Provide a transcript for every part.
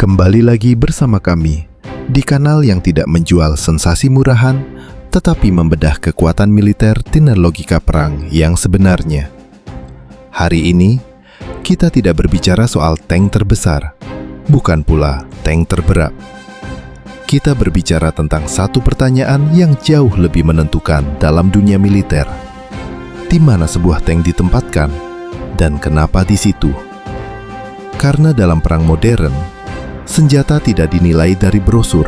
Kembali lagi bersama kami di kanal yang tidak menjual sensasi murahan, tetapi membedah kekuatan militer dengan logika perang yang sebenarnya. Hari ini, kita tidak berbicara soal tank terbesar, bukan pula tank terberat. Kita berbicara tentang satu pertanyaan yang jauh lebih menentukan dalam dunia militer. Di mana sebuah tank ditempatkan, dan kenapa di situ? Karena dalam perang modern, senjata tidak dinilai dari brosur,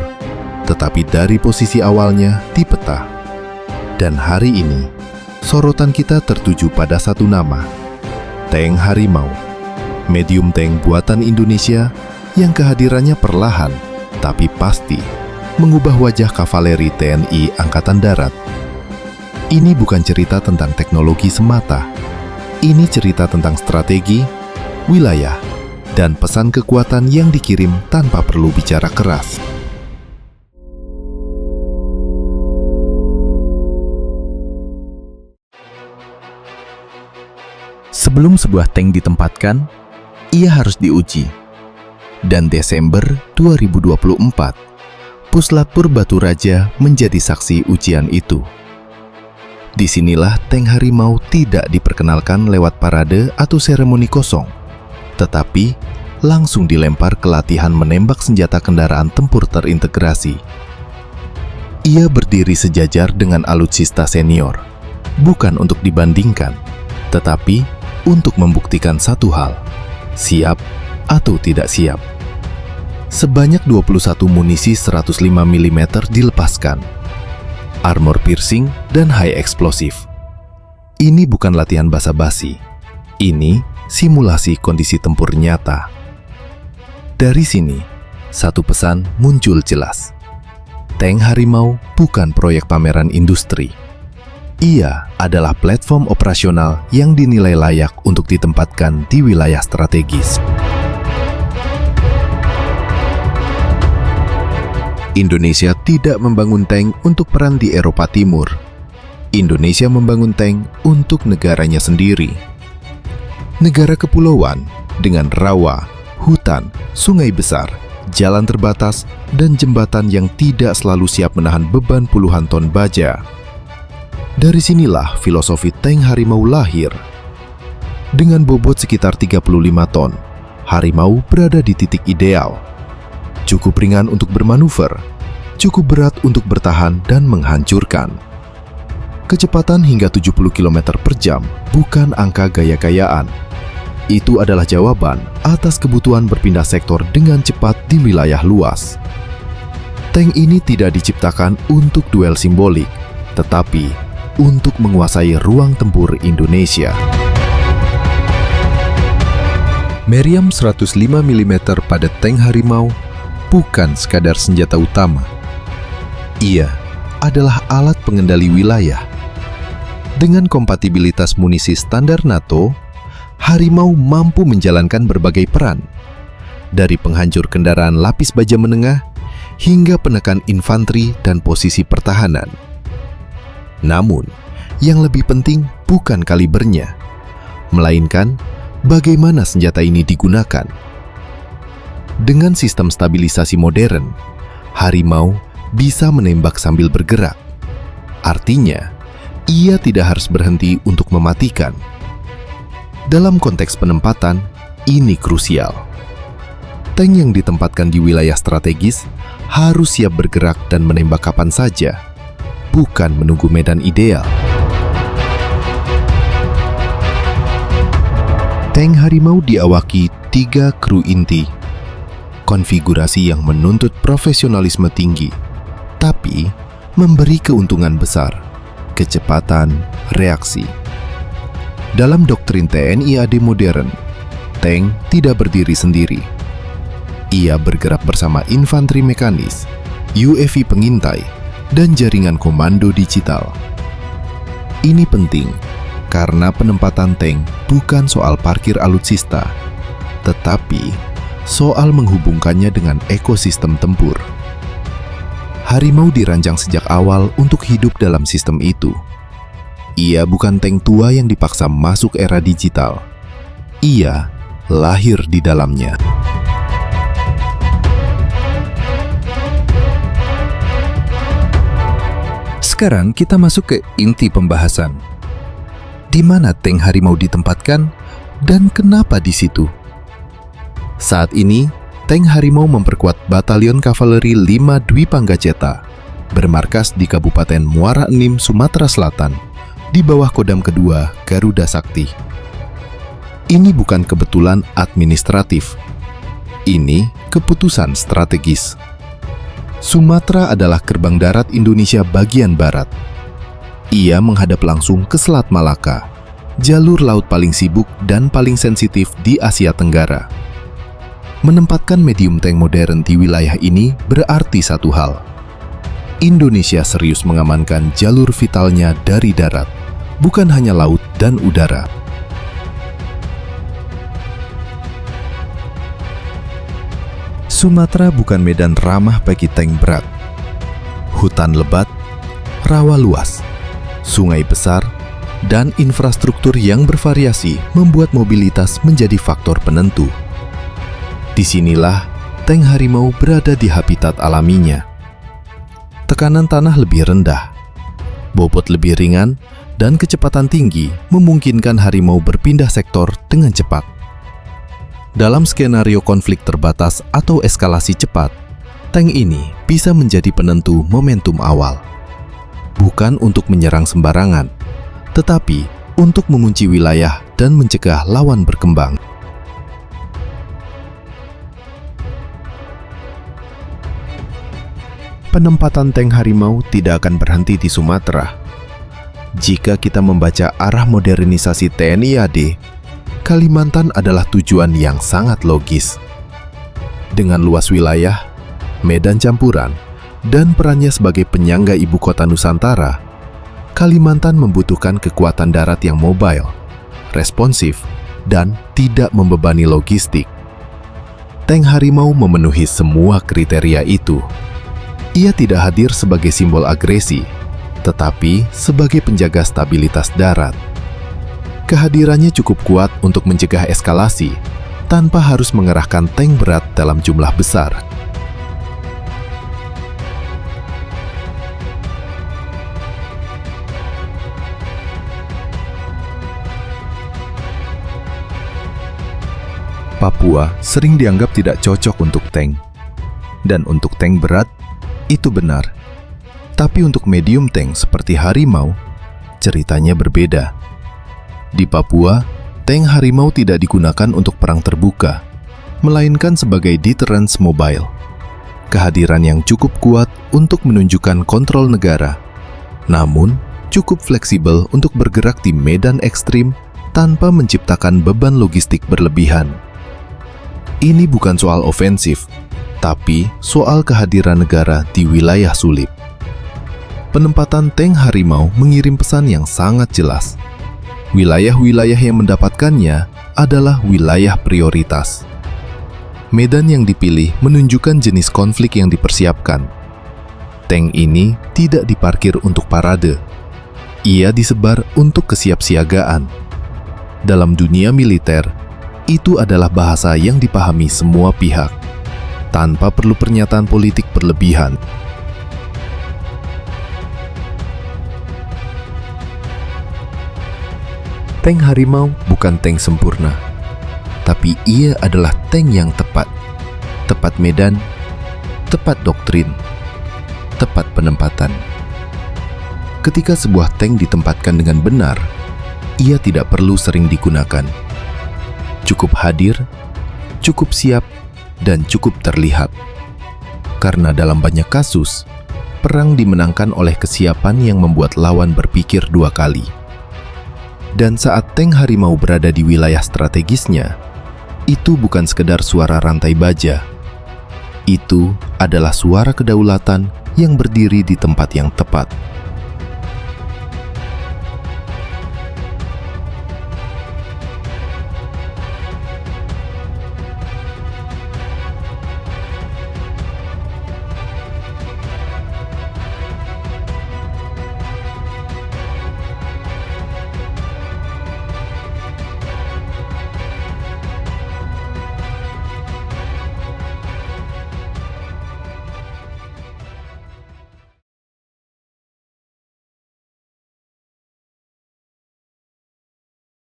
tetapi dari posisi awalnya di peta. Dan hari ini, sorotan kita tertuju pada satu nama, Tank Harimau, medium tank buatan Indonesia yang kehadirannya perlahan, tapi pasti, mengubah wajah kavaleri TNI Angkatan Darat. Ini bukan cerita tentang teknologi semata, ini cerita tentang strategi, wilayah, dan pesan kekuatan yang dikirim tanpa perlu bicara keras. Sebelum sebuah tank ditempatkan, ia harus diuji. Dan Desember 2024, Puslapur Batu Raja menjadi saksi ujian itu. Disinilah tank Harimau tidak diperkenalkan lewat parade atau seremoni kosong, tetapi langsung dilempar ke latihan menembak senjata kendaraan tempur terintegrasi. Ia berdiri sejajar dengan alutsista senior, bukan untuk dibandingkan, tetapi untuk membuktikan satu hal, siap atau tidak siap. Sebanyak 21 munisi 105 mm dilepaskan, armor piercing dan high explosive. Ini bukan latihan basa-basi, ini simulasi kondisi tempur nyata. Dari sini, satu pesan muncul jelas. Tank Harimau bukan proyek pameran industri. Ia adalah platform operasional yang dinilai layak untuk ditempatkan di wilayah strategis. Indonesia tidak membangun tank untuk perang di Eropa Timur. Indonesia membangun tank untuk negaranya sendiri. Negara kepulauan dengan rawa, hutan, sungai besar, jalan terbatas, dan jembatan yang tidak selalu siap menahan beban puluhan ton baja. Dari sinilah filosofi tank Harimau lahir. Dengan bobot sekitar 35 ton, Harimau berada di titik ideal. Cukup ringan untuk bermanuver, cukup berat untuk bertahan dan menghancurkan. Kecepatan hingga 70 km per jam bukan angka gaya-gayaan. Itu adalah jawaban atas kebutuhan berpindah sektor dengan cepat di wilayah luas. Tank ini tidak diciptakan untuk duel simbolik, tetapi untuk menguasai ruang tempur Indonesia. Meriam 105 mm pada tank Harimau bukan sekadar senjata utama. Ia adalah alat pengendali wilayah. Dengan kompatibilitas munisi standar NATO, Harimau mampu menjalankan berbagai peran, dari penghancur kendaraan lapis baja menengah hingga penekan infanteri dan posisi pertahanan. Namun, yang lebih penting bukan kalibernya, melainkan bagaimana senjata ini digunakan. Dengan sistem stabilisasi modern, Harimau bisa menembak sambil bergerak. Artinya, ia tidak harus berhenti untuk mematikan. Dalam konteks penempatan, ini krusial. Tank yang ditempatkan di wilayah strategis harus siap bergerak dan menembak kapan saja, bukan menunggu medan ideal. Tank Harimau diawaki 3 kru inti. Konfigurasi yang menuntut profesionalisme tinggi, tapi memberi keuntungan besar, kecepatan reaksi. Dalam doktrin TNI AD modern, tank tidak berdiri sendiri. Ia bergerak bersama infanteri mekanis, UAV pengintai, dan jaringan komando digital. Ini penting karena penempatan tank bukan soal parkir alutsista, tetapi soal menghubungkannya dengan ekosistem tempur. Harimau dirancang sejak awal untuk hidup dalam sistem itu. Ia bukan tank tua yang dipaksa masuk era digital. Ia lahir di dalamnya. Sekarang kita masuk ke inti pembahasan. Di mana tank harimau ditempatkan dan kenapa di situ? Saat ini, tank harimau memperkuat Batalion Kavaleri 5 Dwi Panggaceta, bermarkas di Kabupaten Muara Enim, Sumatera Selatan, di bawah Kodam kedua Garuda Sakti. Ini bukan kebetulan administratif. Ini keputusan strategis. Sumatera adalah gerbang darat Indonesia bagian barat. Ia menghadap langsung ke Selat Malaka, jalur laut paling sibuk dan paling sensitif di Asia Tenggara. Menempatkan medium tank modern di wilayah ini berarti satu hal. Indonesia serius mengamankan jalur vitalnya dari darat, bukan hanya laut dan udara. Sumatera bukan medan ramah bagi tank berat. Hutan lebat, rawa luas, sungai besar, dan infrastruktur yang bervariasi membuat mobilitas menjadi faktor penentu. Disinilah tank harimau berada di habitat alaminya. Tekanan tanah lebih rendah, bobot lebih ringan, dan kecepatan tinggi memungkinkan harimau berpindah sektor dengan cepat. Dalam skenario konflik terbatas atau eskalasi cepat, tank ini bisa menjadi penentu momentum awal. Bukan untuk menyerang sembarangan, tetapi untuk mengunci wilayah dan mencegah lawan berkembang. Penempatan tank harimau tidak akan berhenti di Sumatera. Jika kita membaca arah modernisasi TNI AD, Kalimantan adalah tujuan yang sangat logis. Dengan luas wilayah, medan campuran, dan perannya sebagai penyangga ibu kota Nusantara, Kalimantan membutuhkan kekuatan darat yang mobile, responsif, dan tidak membebani logistik. Tank harimau memenuhi semua kriteria itu. Ia tidak hadir sebagai simbol agresi, tetapi sebagai penjaga stabilitas darat. Kehadirannya cukup kuat untuk mencegah eskalasi, tanpa harus mengerahkan tank berat dalam jumlah besar. Papua sering dianggap tidak cocok untuk tank. Dan untuk tank berat, itu benar. Tapi untuk medium tank seperti harimau, ceritanya berbeda. Di Papua, tank harimau tidak digunakan untuk perang terbuka, melainkan sebagai deterrence mobile. Kehadiran yang cukup kuat untuk menunjukkan kontrol negara, namun cukup fleksibel untuk bergerak di medan ekstrim tanpa menciptakan beban logistik berlebihan. Ini bukan soal ofensif, tapi soal kehadiran negara di wilayah sulit. Penempatan tank harimau mengirim pesan yang sangat jelas. Wilayah-wilayah yang mendapatkannya adalah wilayah prioritas. Medan yang dipilih menunjukkan jenis konflik yang dipersiapkan. Tank ini tidak diparkir untuk parade. Ia disebar untuk kesiapsiagaan. Dalam dunia militer, itu adalah bahasa yang dipahami semua pihak, tanpa perlu pernyataan politik berlebihan. Tank harimau bukan tank sempurna, tapi ia adalah tank yang tepat. Tepat medan, tepat doktrin, tepat penempatan. Ketika sebuah tank ditempatkan dengan benar, ia tidak perlu sering digunakan. Cukup hadir, cukup siap, dan cukup terlihat. Karena dalam banyak kasus, perang dimenangkan oleh kesiapan yang membuat lawan berpikir dua kali. Dan saat tank harimau berada di wilayah strategisnya, itu bukan sekedar suara rantai baja. Itu adalah suara kedaulatan yang berdiri di tempat yang tepat.